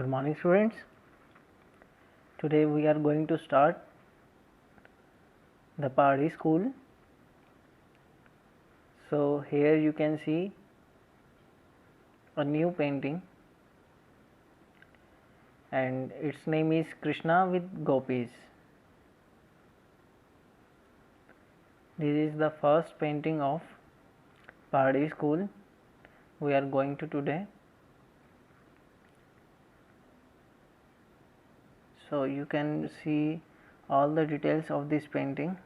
Good morning, students. Today we are going to start the Pahadi school. So here you can see a new painting and its name is Krishna with Gopis. This is the first painting of Pahadi school we are going to today. So you can see all the details of this painting.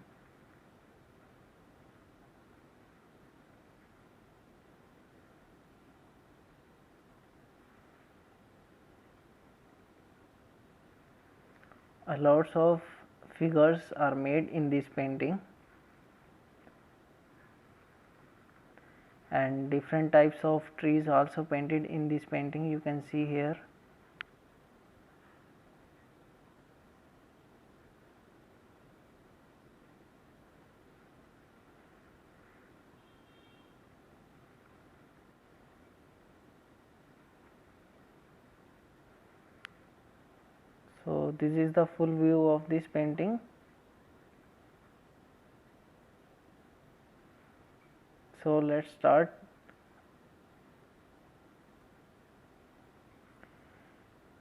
Lots of figures are made in this painting and different types of trees also painted in this painting, you can see here. So this is the full view of this painting. So let's start.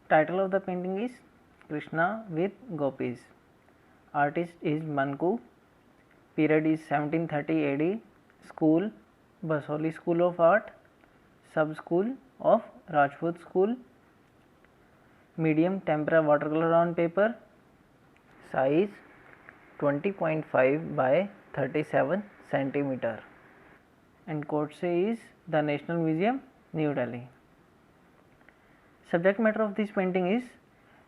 Title of the painting is Krishna with Gopis. Artist is Manku. Period is 1730 AD. School Basoli School of Art. Sub School of Rajput School. Medium tempera watercolor on paper. Size 20.5 by 37 centimeter. And Kotse is the National Museum, New Delhi. Subject matter of this painting is,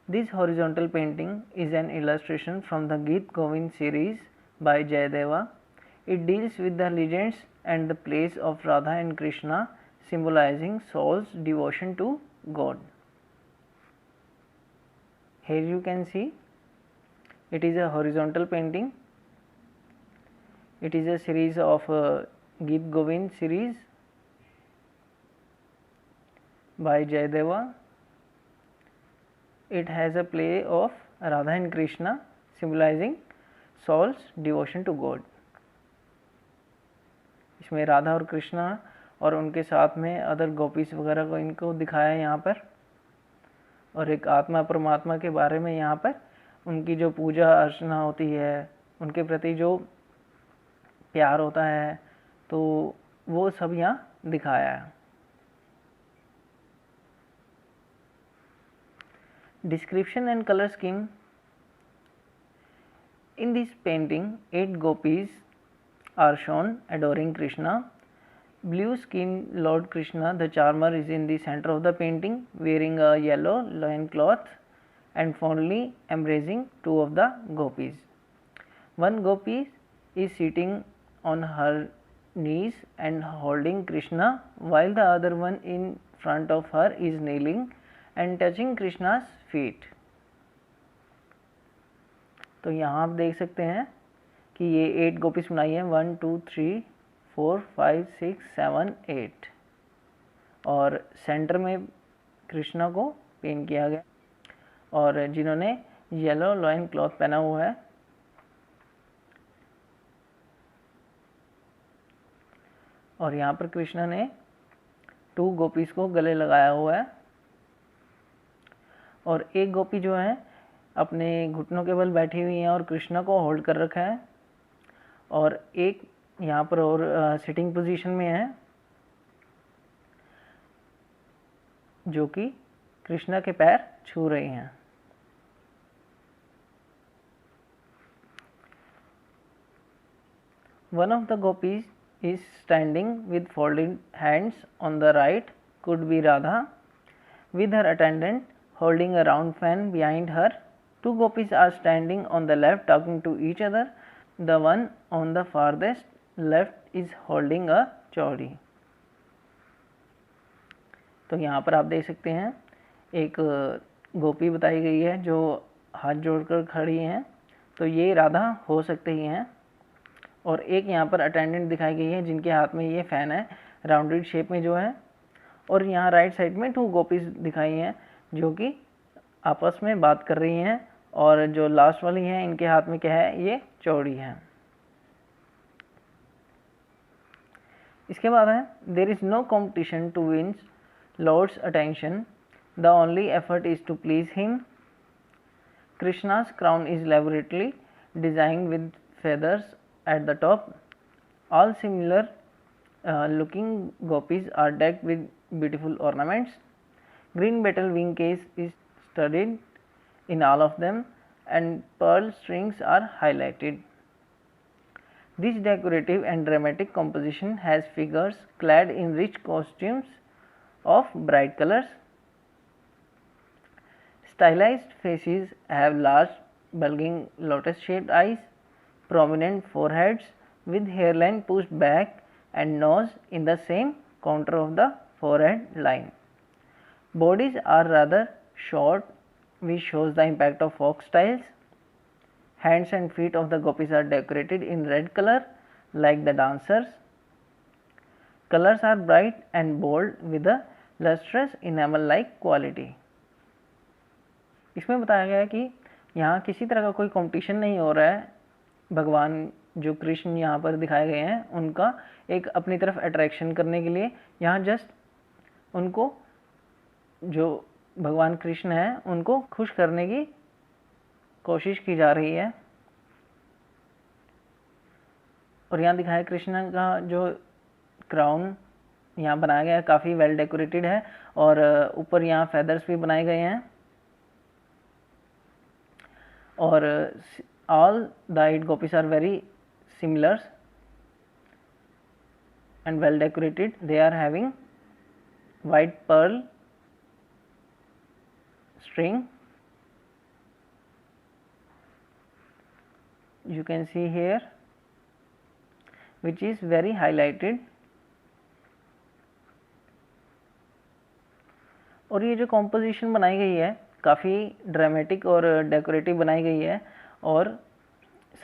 this horizontal painting is an illustration from the Geet Govind series by Jayadeva. It deals with the legends and the place of Radha and Krishna, symbolizing soul's devotion to God. Here you can see it is a horizontal painting. It is a series of Geet Govind series by Jayadeva. It has a play of Radha and Krishna, symbolizing soul's devotion to God. इसमें राधा और कृष्णा और उनके साथ में other gopis वगैरह को इनको दिखाया है यहाँ पर, और एक आत्मा परमात्मा के बारे में यहाँ पर उनकी जो पूजा अर्चना होती है, उनके प्रति जो प्यार होता है, तो वो सब यहाँ दिखाया है. Description and color scheme. In this painting, 8 gopis are shown adoring Krishna. Blue skinned Lord Krishna, the charmer, is in the center of the painting, wearing a yellow loin cloth and fondly embracing 2 of the gopis. One gopi is sitting on her knees and holding Krishna, while the other one in front of her is kneeling and touching Krishna's feet. तो यहाँ आप देख सकते हैं कि ये 8 गोपीस बनाई हैं, 1 2 3 4 5 6 7 8, और सेंटर में कृष्णा को पेन किया गया, और जिन्होंने येलो लॉइन क्लॉथ पहना हुआ है. और यहाँ पर कृष्णा ने 2 गोपीस को गले लगाया हुआ है, और एक गोपी जो है अपने घुटनों के बल बैठी हुई है और कृष्णा को होल्ड कर रखा है, और एक यहाँ पर और सिटिंग पोजीशन में है जो कि कृष्णा के पैर छू रही हैं. One of the gopis is standing with folded hands on the right, could be Radha, with her attendant holding a round fan behind her. 2 gopis are standing on the left talking to each other. The one on the farthest left is holding a chowdi. तो यहाँ पर आप देख सकते हैं एक गोपी बताई गई है जो हाथ जोड़कर खड़ी हैं, तो ये राधा हो सकते ही हैं. और एक यहाँ पर अटेंडेंट दिखाई गई है जिनके हाथ में ये फ़ैन है राउंडेड शेप में जो है, और यहाँ राइट साइड में 2 गोपीज दिखाई हैं जो कि आपस में बात कर रही हैं, और जो लास्ट वाली हैं इनके हाथ में क्या है, ये चौड़ी है। इसके बाद है there is no competition to win Lord's attention, the only effort is to please him. Krishna's crown is elaborately designed with feathers at the top. All similar looking gopis are decked with beautiful ornaments. Green betel wing case is studded in all of them, and pearl strings are highlighted. This decorative and dramatic composition has figures clad in rich costumes of bright colors. Stylized faces have large bulging lotus shaped eyes, prominent foreheads with hairline pushed back, and nose in the same contour of the forehead line. Bodies are rather short, which shows the impact of folk styles. Hands and feet of the gopis are decorated in red color like the dancers. Colors are bright and bold with a lustrous enamel like quality. इसमें बताया गया है कि यहाँ किसी तरह का कोई कंपटीशन नहीं हो रहा है। भगवान जो कृष्ण यहाँ पर दिखाए गए हैं उनका एक अपनी तरफ अट्रैक्शन करने के लिए यहाँ जस्ट उनको, जो भगवान कृष्ण हैं उनको खुश करने की कोशिश की जा रही है। और यहाँ दिखाया कृष्ण का जो क्राउन यहाँ बनाया गया है काफ़ी वेल डेकोरेटेड है, और ऊपर यहाँ फेदर्स भी बनाए गए हैं। और all the 8 gopis are very similar and well decorated. They are having white pearl string, you can see here, which is very highlighted. और ये जो कॉम्पोजिशन बनाई गई है काफ़ी ड्रामेटिक और डेकोरेटिव बनाई गई है, और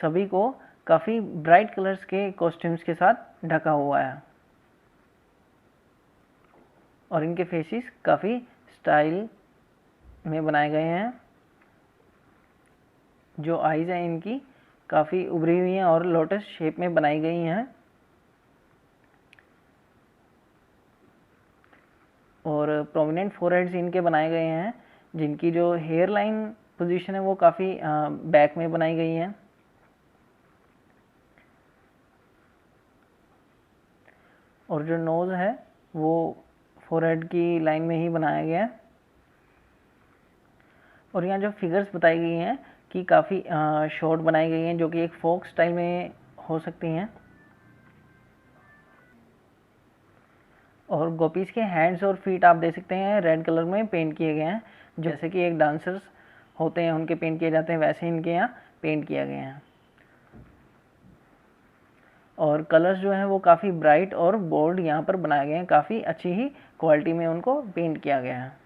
सभी को काफ़ी ब्राइट कलर्स के कॉस्ट्यूम्स के साथ ढका हुआ है, और इनके फेसेस काफ़ी स्टाइल में बनाए गए हैं। जो आईज हैं इनकी काफ़ी उभरी हुई हैं और लोटस शेप में बनाई गई हैं, और प्रोमिनेंट फोरहेड्स इनके बनाए गए हैं, जिनकी जो हेयर लाइन पोजीशन है वो काफ़ी बैक में बनाई गई है। और जो नोज़ है वो फोरहेड की लाइन में ही बनाया गया है। और यहाँ जो फिगर्स बताई गई हैं कि काफ़ी शॉर्ट बनाई गई हैं, जो कि एक फोक स्टाइल में हो सकती हैं। और गोपीज के हैंड्स और फीट आप देख सकते हैं रेड कलर में पेंट किए गए हैं, जैसे कि एक डांसर्स होते हैं उनके पेंट किए जाते हैं, वैसे इनके यहाँ पेंट किया गया है। और कलर्स जो हैं वो काफ़ी ब्राइट और बोल्ड यहाँ पर बनाए गए हैं, काफ़ी अच्छी ही क्वालिटी में उनको पेंट किया गया है।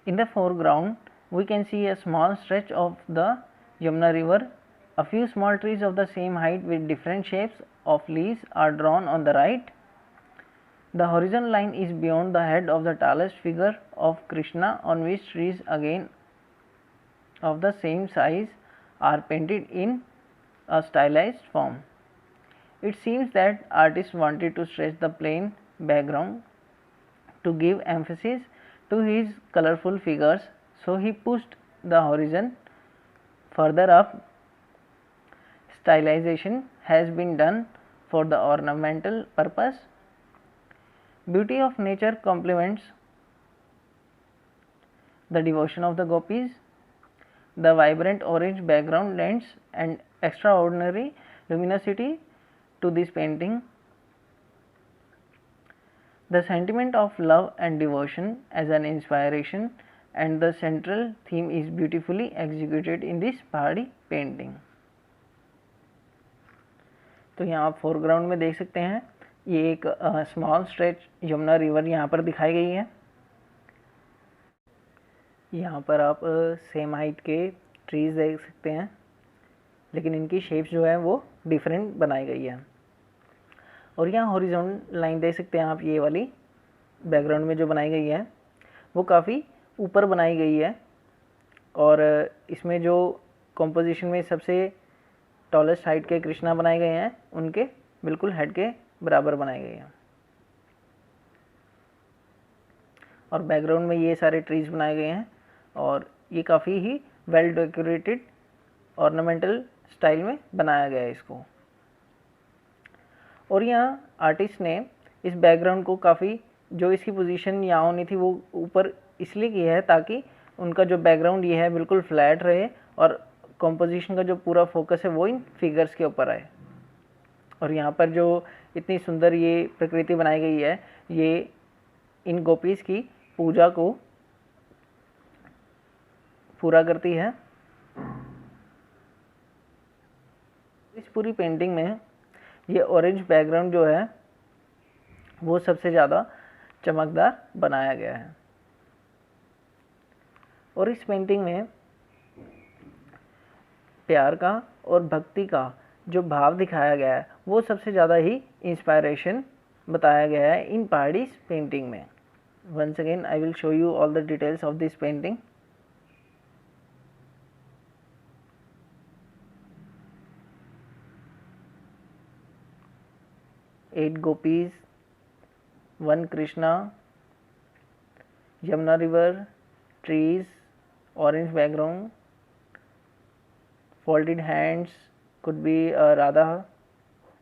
In the foreground, we can see a small stretch of the Yamuna river. A few small trees of the same height with different shapes of leaves are drawn on the right. The horizon line is beyond the head of the tallest figure of Krishna, on which trees again of the same size are painted in a stylized form. It seems that artist wanted to stretch the plain background to give emphasis to his colorful figures, so he pushed the horizon further up. Stylization has been done for the ornamental purpose. Beauty of nature complements the devotion of the gopis. The vibrant orange background lends an extraordinary luminosity to this painting. The sentiment of love and devotion as an inspiration and the central theme is beautifully executed in this pahadi painting. तो यहाँ आप foreground में देख सकते हैं ये एक small stretch Yamuna river यहाँ पर दिखाई गई है। यहाँ पर आप सेम हाइट के ट्रीज देख सकते हैं, लेकिन इनकी शेप्स जो है वो डिफरेंट बनाई गई है। और यहाँ हॉरिजॉन्टल लाइन देख सकते हैं आप, ये वाली बैकग्राउंड में जो बनाई गई है वो काफ़ी ऊपर बनाई गई है, और इसमें जो कॉम्पोजिशन में सबसे टॉलेस्ट हाइट के कृष्णा बनाए गए हैं उनके बिल्कुल हेड के बराबर बनाए गए हैं। और बैकग्राउंड में ये सारे ट्रीज बनाए गए हैं, और ये काफ़ी ही वेल डेकोरेटेड ऑर्नामेंटल स्टाइल में बनाया गया है इसको। और यहाँ आर्टिस्ट ने इस बैकग्राउंड को काफ़ी, जो इसकी पोजीशन यहाँ होनी थी वो ऊपर इसलिए की है ताकि उनका जो बैकग्राउंड ये है बिल्कुल फ्लैट रहे और कॉम्पोजिशन का जो पूरा फोकस है वो इन फिगर्स के ऊपर आए। और यहाँ पर जो इतनी सुंदर ये प्रकृति बनाई गई है, ये इन गोपीज की पूजा को पूरा करती है। इस पूरी पेंटिंग में ये ऑरेंज बैकग्राउंड जो है वो सबसे ज़्यादा चमकदार बनाया गया है। और इस पेंटिंग में प्यार का और भक्ति का जो भाव दिखाया गया है वो सबसे ज़्यादा ही इंस्पायरेशन बताया गया है इन पहाड़ी पेंटिंग में। Once again I will show you all the details of this painting. Eight gopis, one Krishna, Yamuna river, trees, orange background, folded hands, could be a Radha,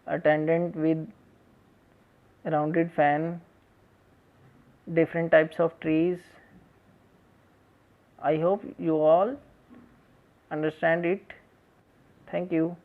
attendant with rounded fan, different types of trees. I hope you all understand it. Thank you.